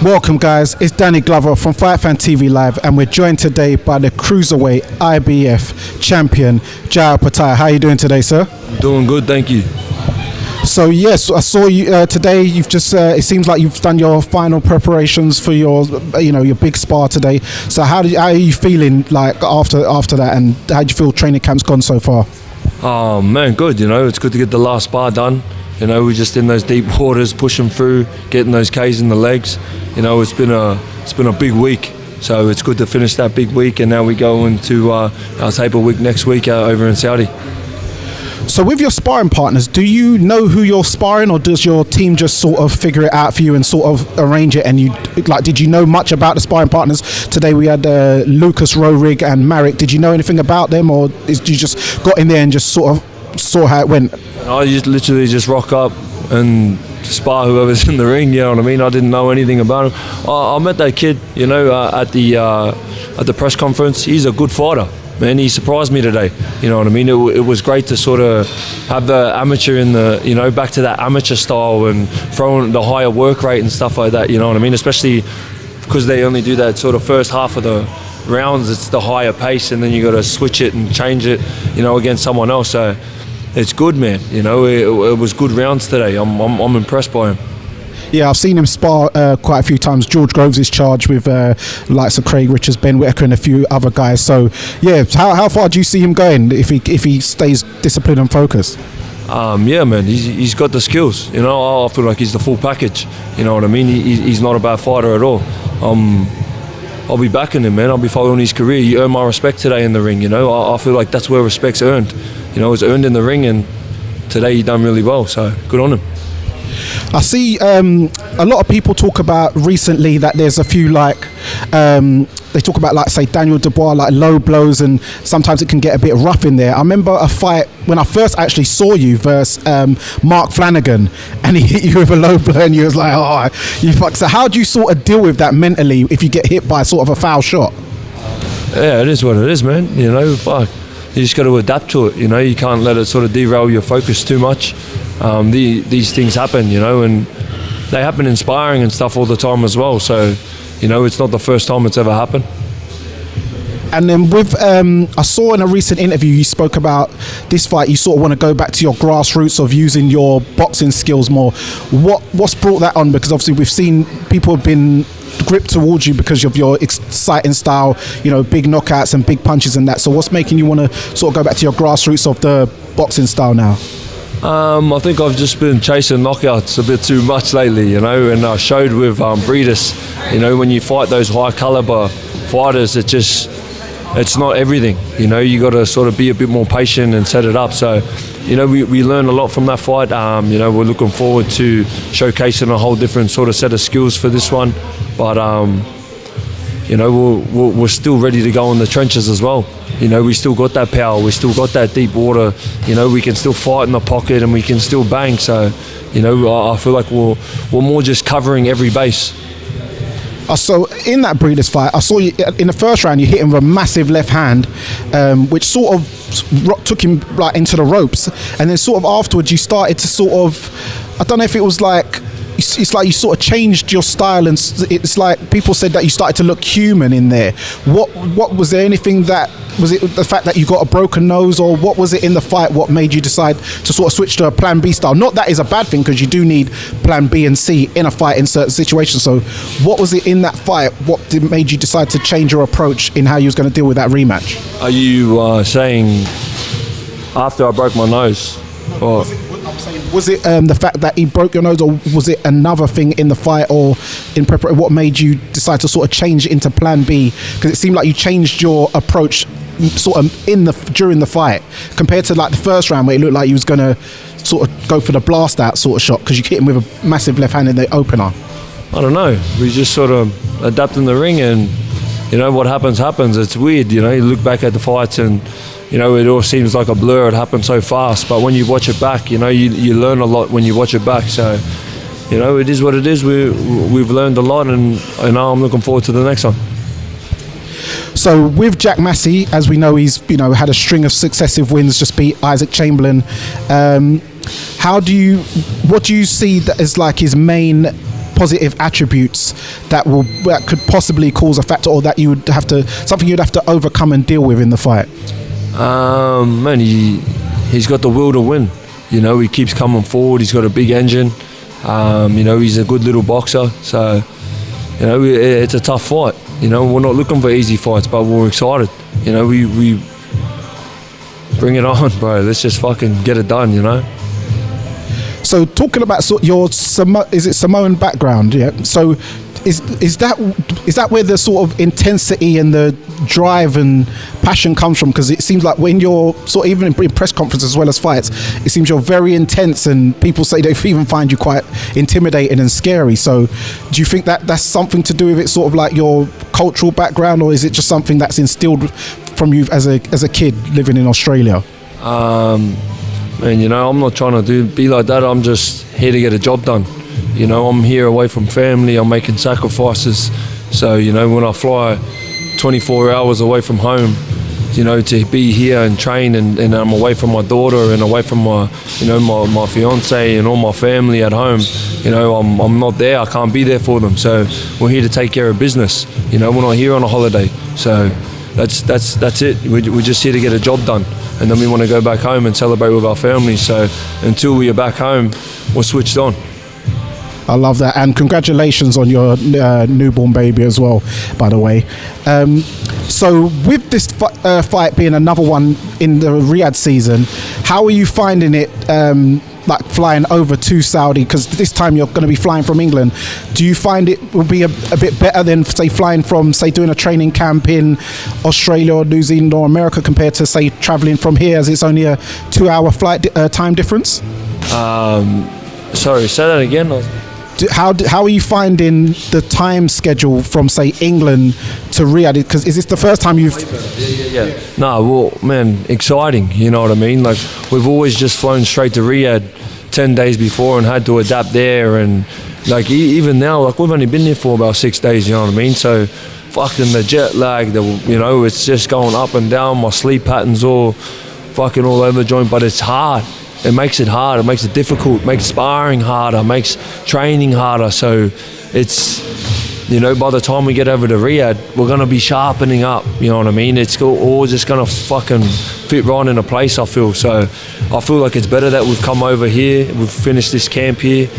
Welcome guys, it's Danny Glover from Fight Fan TV Live and we're joined today by the Cruiserweight IBF champion, Opetai. How are you doing today, sir? Doing good, thank you. So yes, I saw you today. You've just it seems like you've done your final preparations for your your big spar today. So how are you feeling like after that, and how do you feel training camp's gone so far? Oh man, good. It's good to get the last spar done. We're just in those deep waters, pushing through, getting those K's in the legs. It's been a big week, so it's good to finish that big week, and now we go into our taper week next week over in Saudi. So with your sparring partners, do you know who you're sparring, or does your team just sort of figure it out for you and sort of arrange it? And did you know much about the sparring partners? Today we had Lucas Rohrig and Marek. Did you know anything about them, or did you just got in there and just sort of saw how it went? I literally just rock up and spar whoever's in the ring. You know what I mean? I didn't know anything about him. I met that kid, at the press conference. He's a good fighter. Man, he surprised me today. You know what I mean? It was great to sort of have the amateur in the, back to that amateur style and throwing the higher work rate and stuff like that. You know what I mean? Especially because they only do that sort of first half of the rounds. It's the higher pace, and then you got to switch it and change it, against someone else. So it's good, man. It was good rounds today. I'm impressed by him. Yeah, I've seen him spar quite a few times. George Groves is charged with likes of Craig Richards, Ben Whitaker, and a few other guys. So, yeah, how far do you see him going if he stays disciplined and focused? Yeah, man, he's got the skills. I feel like he's the full package. You know what I mean? He's not a bad fighter at all. I'll be backing him, man. I'll be following his career. He earned my respect today in the ring. I feel like that's where respect's earned. It's earned in the ring, and today he done really well. So good on him. I see a lot of people talk about recently that there's a few they talk about say Daniel Dubois, like low blows, and sometimes it can get a bit rough in there. I remember a fight when I first actually saw you versus Mark Flanagan, and he hit you with a low blow and you was like, oh, you fuck. So how do you sort of deal with that mentally if you get hit by sort of a foul shot? Yeah, it is what it is, man. Fuck. You just got to adapt to it. You can't let it sort of derail your focus too much. These things happen, and they happen in sparring and stuff all the time as well. So, it's not the first time it's ever happened. And then with, I saw in a recent interview you spoke about this fight. You sort of want to go back to your grassroots of using your boxing skills more. What's brought that on? Because obviously we've seen people have been grip towards you because of your exciting style, big knockouts and big punches and that. So what's making you want to sort of go back to your grassroots of the boxing style now? I think I've just been chasing knockouts a bit too much lately, and I showed with Breedis, when you fight those high caliber fighters, it's not everything. You got to sort of be a bit more patient and set it up. So, we learned a lot from that fight. We're looking forward to showcasing a whole different sort of set of skills for this one. But, we're still ready to go in the trenches as well. We still got that power. We still got that deep water. We can still fight in the pocket and we can still bang. So, I feel like we're more just covering every base. So in that Breeders fight, I saw you in the first round. You hit him with a massive left hand, which sort of took him into the ropes. And then sort of afterwards, you started to sort of, I don't know if it was it's like you sort of changed your style, and it's like people said that you started to look human in there. What was there anything that, was it the fact that you got a broken nose, or what was it in the fight what made you decide to sort of switch to a plan B style? Not that is a bad thing, because you do need plan B and C in a fight in certain situations. So what was it in that fight made you decide to change your approach in how you was going to deal with that rematch? Are you saying after I broke my nose? Or was it the fact that he broke your nose, or was it another thing in the fight or in preparation? What made you decide to sort of change it into plan B? Because it seemed like you changed your approach sort of during the fight compared to the first round, where it looked like you was going to sort of go for the blast out sort of shot because you hit him with a massive left hand in the opener. I don't know. We just sort of adapt in the ring, and what happens. It's weird. You look back at the fights and it all seems like a blur. It happened so fast, but when you watch it back, you learn a lot when you watch it back. So, it is what it is. We've learned a lot, and now I'm looking forward to the next one. So with Jack Massey, as we know, he's had a string of successive wins, just beat Isaac Chamberlain. What do you see that as his main positive attributes that could possibly cause a factor, or that something you'd have to overcome and deal with in the fight? Man, he's got the will to win. You know, he keeps coming forward. He's got a big engine. You know, he's a good little boxer. So, you know, it's a tough fight. You know, we're not looking for easy fights, but we're excited. You know, we bring it on, bro. Let's just fucking get it done, you know? So talking about your Samoan background, yeah. So is that where the sort of intensity and the drive and passion comes from? Because it seems like when you're sort of even in press conferences as well as fights, it seems you're very intense, and people say they even find you quite intimidating and scary. So do you think that that's something to do with it, sort of like your cultural background, or is it just something that's instilled from you as a kid living in Australia? Man, you know, I'm not trying to be like that. I'm just here to get a job done. You know, I'm here away from family. I'm making sacrifices. So, you know, when I fly 24 hours away from home, you know, to be here and train, and I'm away from my daughter and away from my, you know, my fiance and all my family at home, you know, I'm not there. I can't be there for them. So we're here to take care of business. You know, we're not here on a holiday. So that's it. We're just here to get a job done, and then we want to go back home and celebrate with our families. So until we are back home, we're switched on. I love that, and congratulations on your newborn baby as well, by the way. So with this fight being another one in the Riyadh season, how are you finding it, like flying over to Saudi? Because this time you're going to be flying from England. Do you find it will be a bit better than, say, flying from, say, doing a training camp in Australia or New Zealand or America, compared to, say, traveling from here, as it's only a 2-hour flight time difference? Sorry, say that again. How are you finding the time schedule from, say, England to Riyadh? Because is this the first time you've... Yeah. No, well, man, exciting, you know what I mean? Like, we've always just flown straight to Riyadh 10 days before and had to adapt there. And, like, even now, like, we've only been there for about 6 days, you know what I mean? So, fucking the jet lag, you know, it's just going up and down. My sleep patterns all fucking all over the joint, but it's hard. It makes it hard, it makes it difficult, makes sparring harder, makes training harder. So it's, you know, by the time we get over to Riyadh, we're going to be sharpening up, you know what I mean? It's all just going to fucking fit right into place, I feel. So I feel like it's better that we've come over here, we've finished this camp here.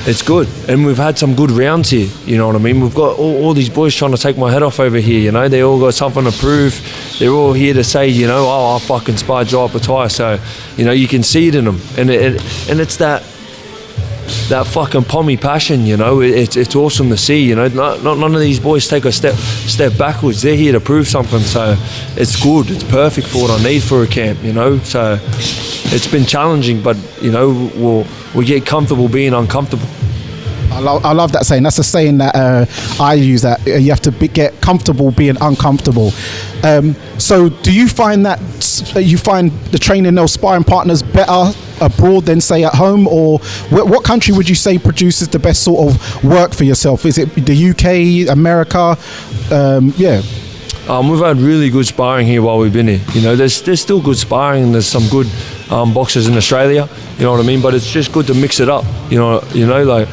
It's good, and we've had some good rounds here, you know what I mean? We've got all these boys trying to take my head off over here, you know? They all got something to prove. They're all here to say, you know, oh, I fucking sparred Joe Opetai. So, you know, you can see it in them, and it's that fucking pommy passion, you know? It's awesome to see, you know? None of these boys take a step backwards. They're here to prove something, so it's good. It's perfect for what I need for a camp, you know? So it's been challenging, but, you know, we get comfortable being uncomfortable. I love that saying. That's a saying that I use, that you have to get comfortable being uncomfortable. So do you find that you find the training or sparring partners better abroad than, say, at home? Or what country would you say produces the best sort of work for yourself? Is it the UK, America? Yeah. We've had really good sparring here while we've been here. You know, there's still good sparring, and there's some good boxers in Australia. You know what I mean? But it's just good to mix it up. You know, like,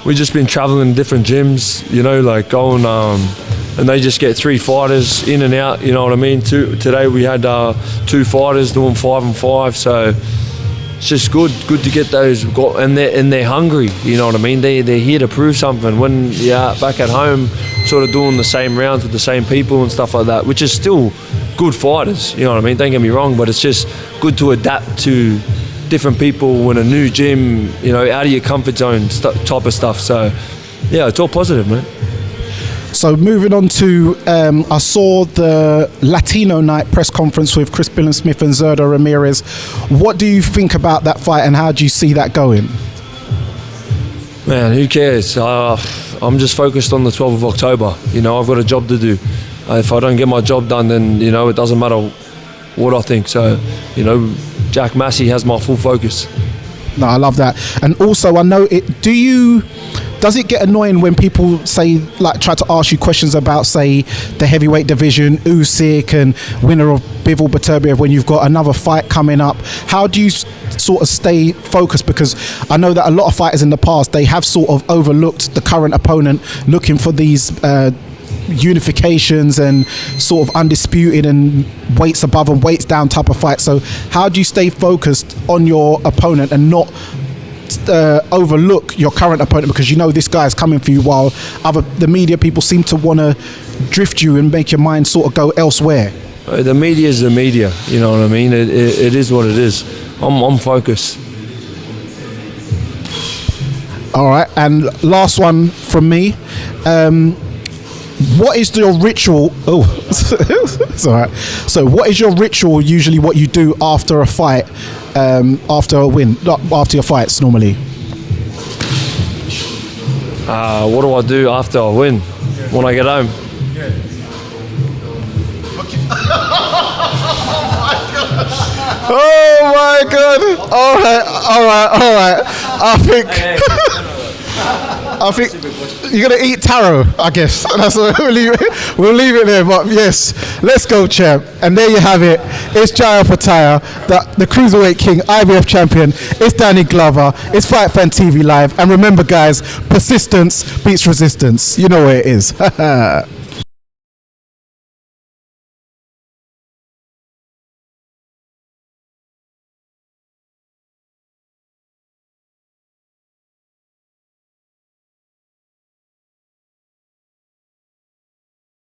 we've just been traveling to different gyms. You know, like going, and they just get 3 fighters in and out. You know what I mean? Today we had 2 fighters doing 5 and 5. So it's just good to get those, and they're hungry. You know what I mean? They're here to prove something. When you're back at home, sort of doing the same rounds with the same people and stuff like that, which is still good fighters. You know what I mean? Don't get me wrong, but it's just good to adapt to different people in a new gym. You know, out of your comfort zone type of stuff. So yeah, it's all positive, man. So moving on to, I saw the Latino night press conference with Chris Billam-Smith and Zurdo Ramirez. What do you think about that fight, and how do you see that going? Man, who cares? I'm just focused on the 12th of October. You know, I've got a job to do. If I don't get my job done, then, you know, it doesn't matter what I think. So, you know, Jack Massey has my full focus. No, I love that. And also, I know it. Does it get annoying when people say, like, try to ask you questions about, say, the heavyweight division, Usyk and winner of Bivol Beterbiev, when you've got another fight coming up? How do you sort of stay focused? Because I know that a lot of fighters in the past, they have sort of overlooked the current opponent, looking for these unifications and sort of undisputed and weights above and weights down type of fight. So how do you stay focused on your opponent and not overlook your current opponent, because you know this guy is coming for you, while the media people seem to want to drift you and make your mind sort of go elsewhere? The media is the media, you know what I mean? It is what it is. I'm focused. All right, and last one from me. What is your ritual? Oh, it's all right. So what is your ritual, usually what you do after a fight, after a win, after your fights normally? What do I do after I win? When I get home? Oh my God! All right. I think you're gonna eat taro, I guess. That's what we'll leave it there. But yes, let's go, champ. And there you have it. It's Jai Opetai, the Cruiserweight King, IBF champion. It's Danny Glover. It's Fight Fan TV Live. And remember, guys, persistence beats resistance. You know where it is.